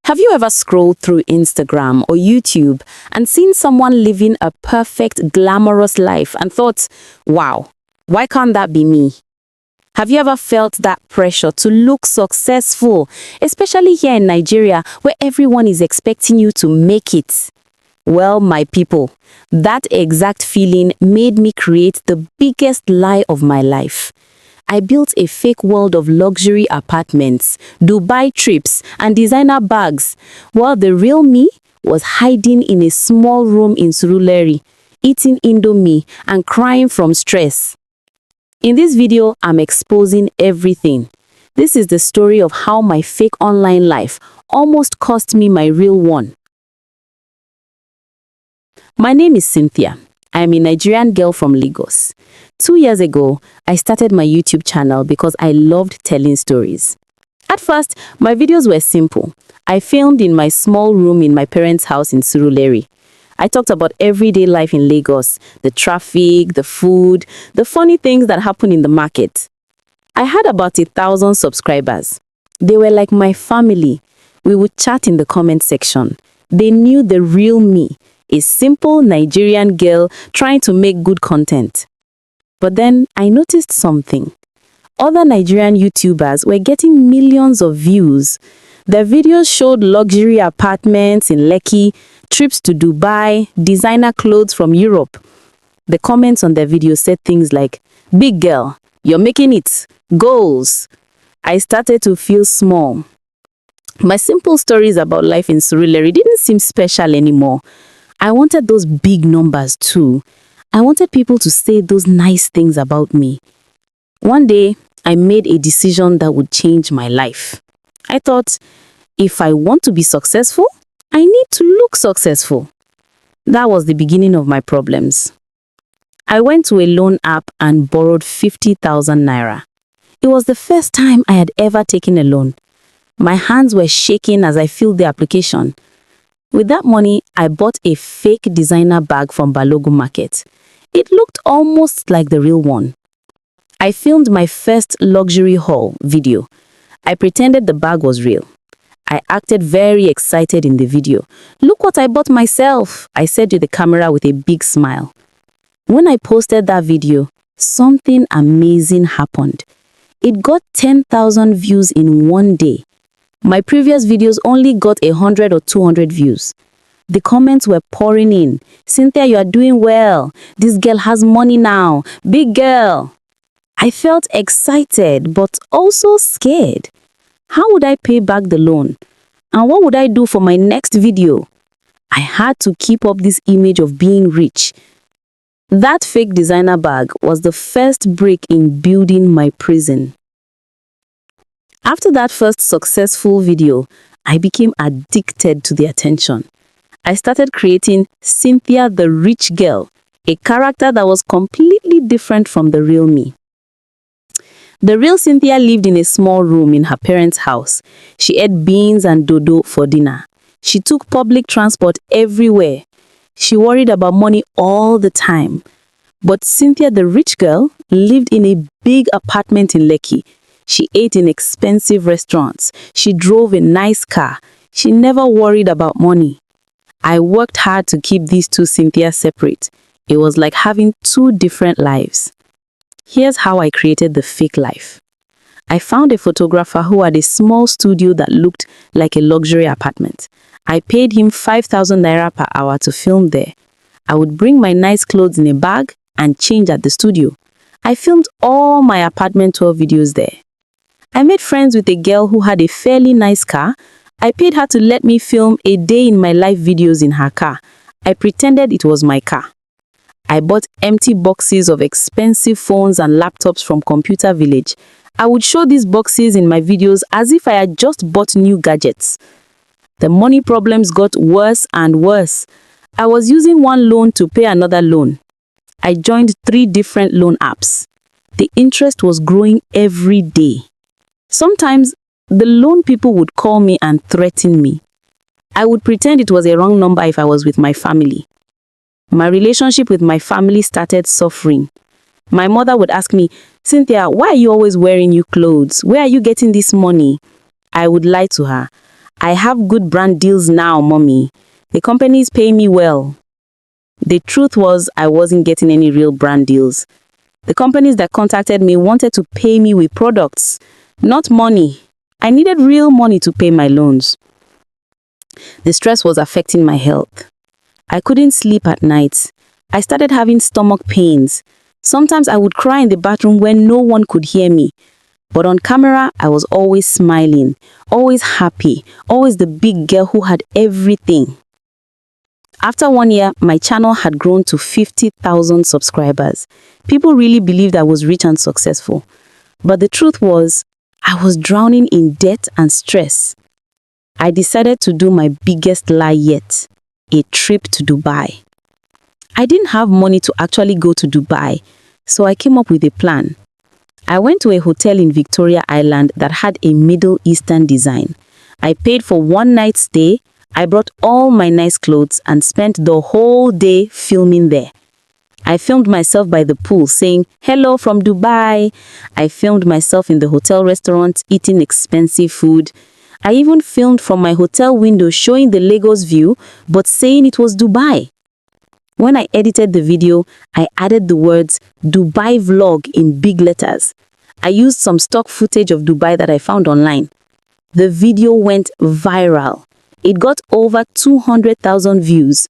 Have you ever scrolled through Instagram or YouTube and seen someone living a perfect, glamorous life and thought, wow, why can't that be me? Have you ever felt that pressure to look successful, especially here in Nigeria, where everyone is expecting you to make it? Well, my people, that exact feeling made me create the biggest lie of my life. I built a fake world of luxury apartments, Dubai trips, and designer bags, while the real me was hiding in a small room in Surulere, eating Indomie and crying from stress. In this video, I'm exposing everything. This is the story of how my fake online life almost cost me my real one. My name is Cynthia. I am a Nigerian girl from Lagos. 2 years ago, I started my YouTube channel because I loved telling stories. At first, my videos were simple. I filmed in my small room in my parents' house in Surulere. I talked about everyday life in Lagos, the traffic, the food, the funny things that happen in the market. I had about 1,000 subscribers. They were like my family. We would chat in the comment section. They knew the real me, a simple Nigerian girl trying to make good content. But then I noticed something. Other Nigerian YouTubers were getting millions of views. Their videos showed luxury apartments in Lekki, trips to Dubai, designer clothes from Europe. The comments on their videos said things like, "Big girl, you're making it. Goals." I started to feel small. My simple stories about life in Surulere didn't seem special anymore. I wanted those big numbers too. I wanted people to say those nice things about me. One day, I made a decision that would change my life. I thought, if I want to be successful, I need to look successful. That was the beginning of my problems. I went to a loan app and borrowed 50,000 naira. It was the first time I had ever taken a loan. My hands were shaking as I filled the application. With that money, I bought a fake designer bag from Balogun Market. It looked almost like the real one. I filmed my first luxury haul video. I pretended the bag was real. I acted very excited in the video. "Look what I bought myself," I said to the camera with a big smile. When I posted that video, something amazing happened. It got 10,000 views in one day. My previous videos only got 100 or 200 views. The comments were pouring in. "Cynthia, you are doing well. This girl has money now. Big girl." I felt excited, but also scared. How would I pay back the loan? And what would I do for my next video? I had to keep up this image of being rich. That fake designer bag was the first brick in building my prison. After that first successful video, I became addicted to the attention. I started creating Cynthia the Rich Girl, a character that was completely different from the real me. The real Cynthia lived in a small room in her parents' house. She ate beans and dodo for dinner. She took public transport everywhere. She worried about money all the time. But Cynthia the Rich Girl lived in a big apartment in Lekki. She ate in expensive restaurants. She drove a nice car. She never worried about money. I worked hard to keep these two Cynthias separate. It was like having two different lives. Here's how I created the fake life. I found a photographer who had a small studio that looked like a luxury apartment. I paid him 5,000 naira per hour to film there. I would bring my nice clothes in a bag and change at the studio. I filmed all my apartment tour videos there. I made friends with a girl who had a fairly nice car. I paid her to let me film a day in my life videos in her car. I pretended it was my car. I bought empty boxes of expensive phones and laptops from Computer Village. I would show these boxes in my videos as if I had just bought new gadgets. The money problems got worse and worse. I was using one loan to pay another loan. I joined 3 different loan apps. The interest was growing every day. Sometimes, the loan people would call me and threaten me. I would pretend it was a wrong number if I was with my family. My relationship with my family started suffering. My mother would ask me, "Cynthia, why are you always wearing new clothes? Where are you getting this money?" I would lie to her. I have good brand deals now, mommy. The companies pay me well. The truth was, I wasn't getting any real brand deals. The companies that contacted me wanted to pay me with products, not money. I needed real money to pay my loans. The stress was affecting my health. I couldn't sleep at night. I started having stomach pains. Sometimes I would cry in the bathroom when no one could hear me. But on camera, I was always smiling, always happy, always the big girl who had everything. After 1 year, my channel had grown to 50,000 subscribers. People really believed I was rich and successful. But the truth was, I was drowning in debt and stress. I decided to do my biggest lie yet, a trip to Dubai. I didn't have money to actually go to Dubai, so I came up with a plan. I went to a hotel in Victoria Island that had a Middle Eastern design. I paid for 1 night stay. I brought all my nice clothes and spent the whole day filming there. I filmed myself by the pool saying, "Hello from Dubai." I filmed myself in the hotel restaurant eating expensive food. I even filmed from my hotel window showing the Lagos view but saying it was Dubai. When I edited the video, I added the words Dubai vlog in big letters. I used some stock footage of Dubai that I found online. The video went viral. It got over 200,000 views.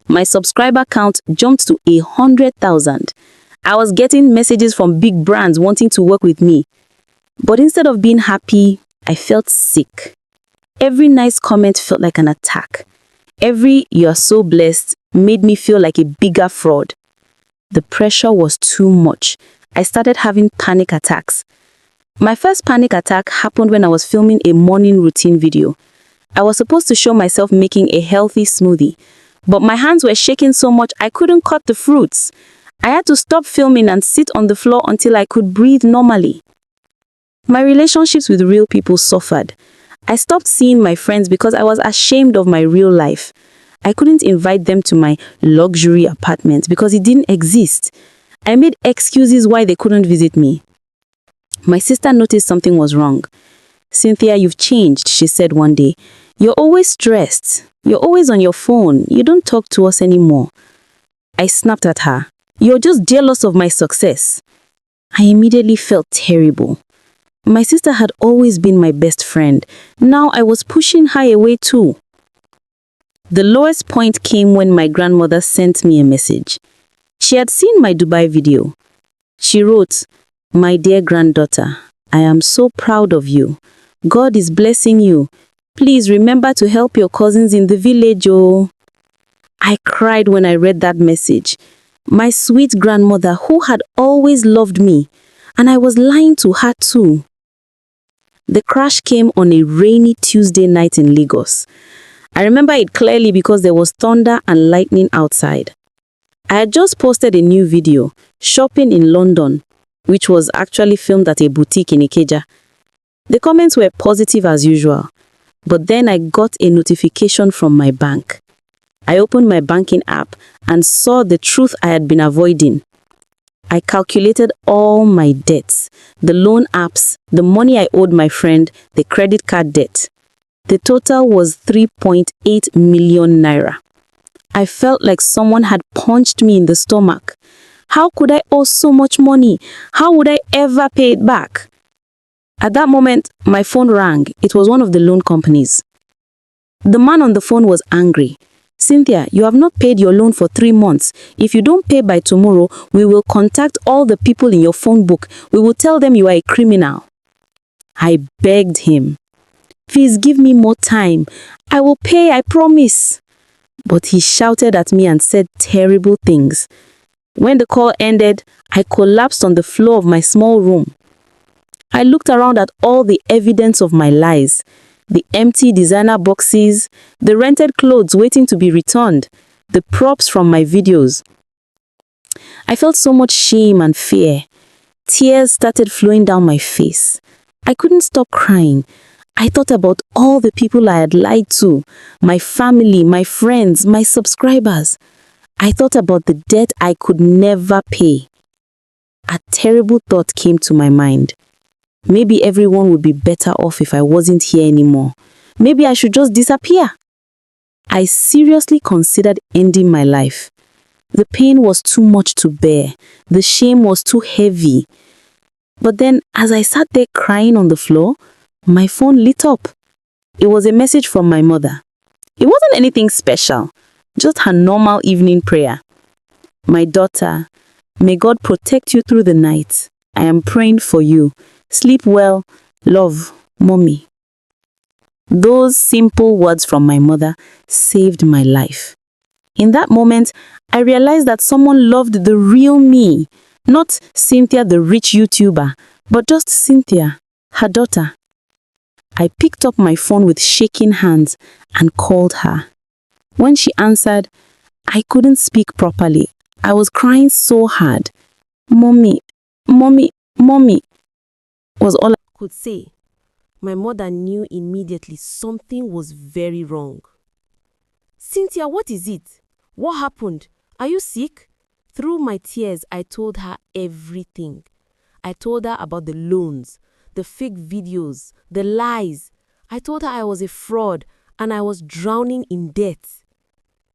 My subscriber count jumped to 100,000. I was getting messages from big brands wanting to work with me. But instead of being happy, I felt sick. Every nice comment felt like an attack. Every "you're so blessed" made me feel like a bigger fraud. The pressure was too much. I started having panic attacks. My first panic attack happened when I was filming a morning routine video. I was supposed to show myself making a healthy smoothie, but my hands were shaking so much I couldn't cut the fruits. I had to stop filming and sit on the floor until I could breathe normally. My relationships with real people suffered. I stopped seeing my friends because I was ashamed of my real life. I couldn't invite them to my luxury apartment because it didn't exist. I made excuses why they couldn't visit me. My sister noticed something was wrong. "Cynthia, you've changed," she said one day. "You're always stressed. You're always on your phone. You don't talk to us anymore." I snapped at her. "You're just jealous of my success." I immediately felt terrible. My sister had always been my best friend. Now I was pushing her away too. The lowest point came when my grandmother sent me a message. She had seen my Dubai video. She wrote, "My dear granddaughter, I am so proud of you. God is blessing you. Please remember to help your cousins in the village, oh." I cried when I read that message. My sweet grandmother who had always loved me, and I was lying to her too. The crash came on a rainy Tuesday night in Lagos. I remember it clearly because there was thunder and lightning outside. I had just posted a new video, shopping in London, which was actually filmed at a boutique in Ikeja. The comments were positive as usual, but then I got a notification from my bank. I opened my banking app and saw the truth I had been avoiding. I calculated all my debts, the loan apps, the money I owed my friend, the credit card debt. The total was 3.8 million naira. I felt like someone had punched me in the stomach. How could I owe so much money? How would I ever pay it back? At that moment, my phone rang. It was one of the loan companies. The man on the phone was angry. "Cynthia, you have not paid your loan for 3 months. If you don't pay by tomorrow, we will contact all the people in your phone book. We will tell them you are a criminal." I begged him, "Please give me more time. I will pay, I promise." But he shouted at me and said terrible things. When the call ended, I collapsed on the floor of my small room. I looked around at all the evidence of my lies. The empty designer boxes, the rented clothes waiting to be returned, the props from my videos. I felt so much shame and fear. Tears started flowing down my face. I couldn't stop crying. I thought about all the people I had lied to, my family, my friends, my subscribers. I thought about the debt I could never pay. A terrible thought came to my mind. Maybe everyone would be better off if I wasn't here anymore. Maybe I should just disappear. I seriously considered ending my life. The pain was too much to bear. The shame was too heavy. But then, as I sat there crying on the floor, my phone lit up. It was a message from my mother. It wasn't anything special, just her normal evening prayer. My daughter, may God protect you through the night. I am praying for you. Sleep well. Love, Mommy. Those simple words from my mother saved my life. In that moment, I realized that someone loved the real me, not Cynthia the rich YouTuber, but just Cynthia, her daughter. I picked up my phone with shaking hands and called her. When she answered, I couldn't speak properly. I was crying so hard. Mommy, Mommy, Mommy, was all I could say. My mother knew immediately something was very wrong. Cynthia, what is it? What happened? Are you sick? Through my tears, I told her everything. I told her about the loans, the fake videos, the lies. I told her I was a fraud and I was drowning in debt.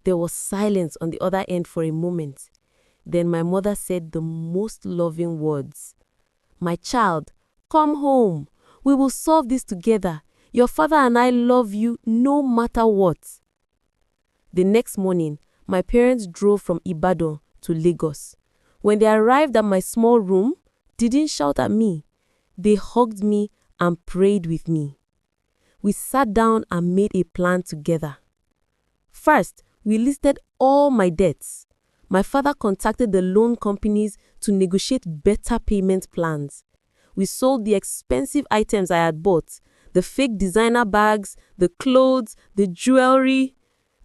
There was silence on the other end for a moment. Then my mother said the most loving words. My child, come home. We will solve this together. Your father and I love you no matter what. The next morning, my parents drove from Ibadan to Lagos. When they arrived at my small room, they didn't shout at me. They hugged me and prayed with me. We sat down and made a plan together. First, we listed all my debts. My father contacted the loan companies to negotiate better payment plans. We sold the expensive items I had bought, the fake designer bags, the clothes, the jewelry.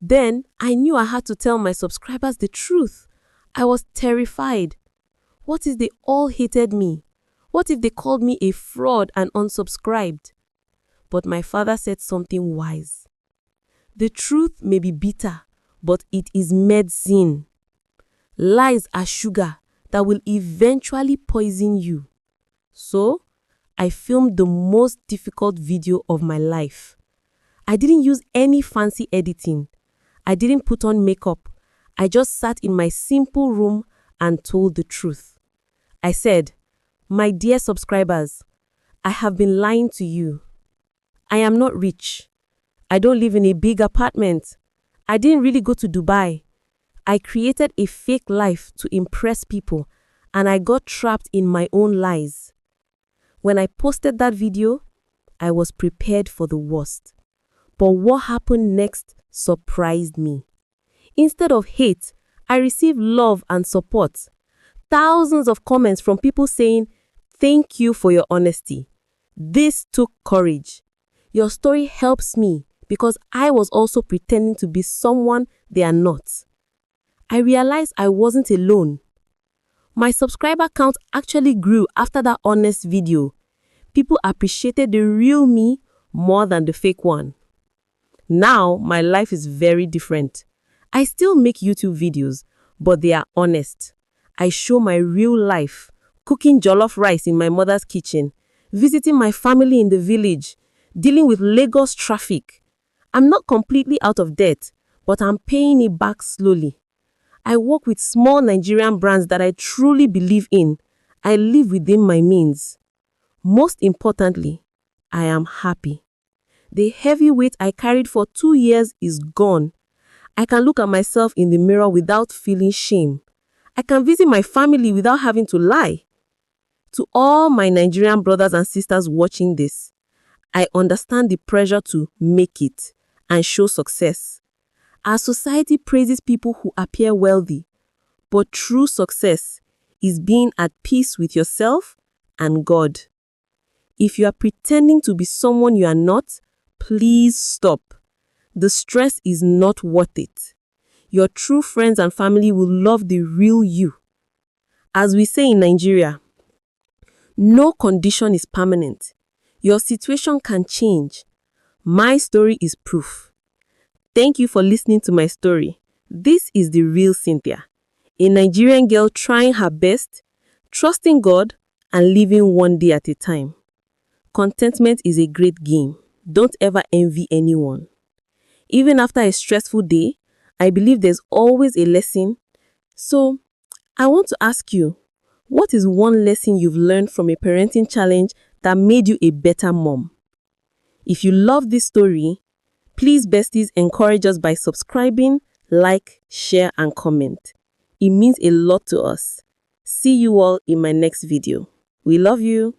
Then I knew I had to tell my subscribers the truth. I was terrified. What if they all hated me? What if they called me a fraud and unsubscribed? But my father said something wise. The truth may be bitter, but it is medicine. Lies are sugar that will eventually poison you. So, I filmed the most difficult video of my life. I didn't use any fancy editing. I didn't put on makeup. I just sat in my simple room and told the truth. I said, my dear subscribers, I have been lying to you. I am not rich. I don't live in a big apartment. I didn't really go to Dubai. I created a fake life to impress people, and I got trapped in my own lies. When I posted that video, I was prepared for the worst. But what happened next surprised me. Instead of hate, I received love and support. Thousands of comments from people saying, thank you for your honesty. This took courage. Your story helps me because I was also pretending to be someone they are not. I realized I wasn't alone. My subscriber count actually grew after that honest video. People appreciated the real me more than the fake one. Now, my life is very different. I still make YouTube videos, but they are honest. I show my real life, cooking jollof rice in my mother's kitchen, visiting my family in the village, dealing with Lagos traffic. I'm not completely out of debt, but I'm paying it back slowly. I work with small Nigerian brands that I truly believe in. I live within my means. Most importantly, I am happy. The heavy weight I carried for 2 years is gone. I can look at myself in the mirror without feeling shame. I can visit my family without having to lie. To all my Nigerian brothers and sisters watching this, I understand the pressure to make it and show success. Our society praises people who appear wealthy, but true success is being at peace with yourself and God. If you are pretending to be someone you are not, please stop. The stress is not worth it. Your true friends and family will love the real you. As we say in Nigeria, no condition is permanent. Your situation can change. My story is proof. Thank you for listening to my story. This is the real Cynthia, a Nigerian girl trying her best, trusting God, and living one day at a time. Contentment is a great game. Don't ever envy anyone. Even after a stressful day, I believe there's always a lesson. So, I want to ask you, what is one lesson you've learned from a parenting challenge that made you a better mom? If you love this story, please, besties, encourage us by subscribing, like, share, and comment. It means a lot to us. See you all in my next video. We love you.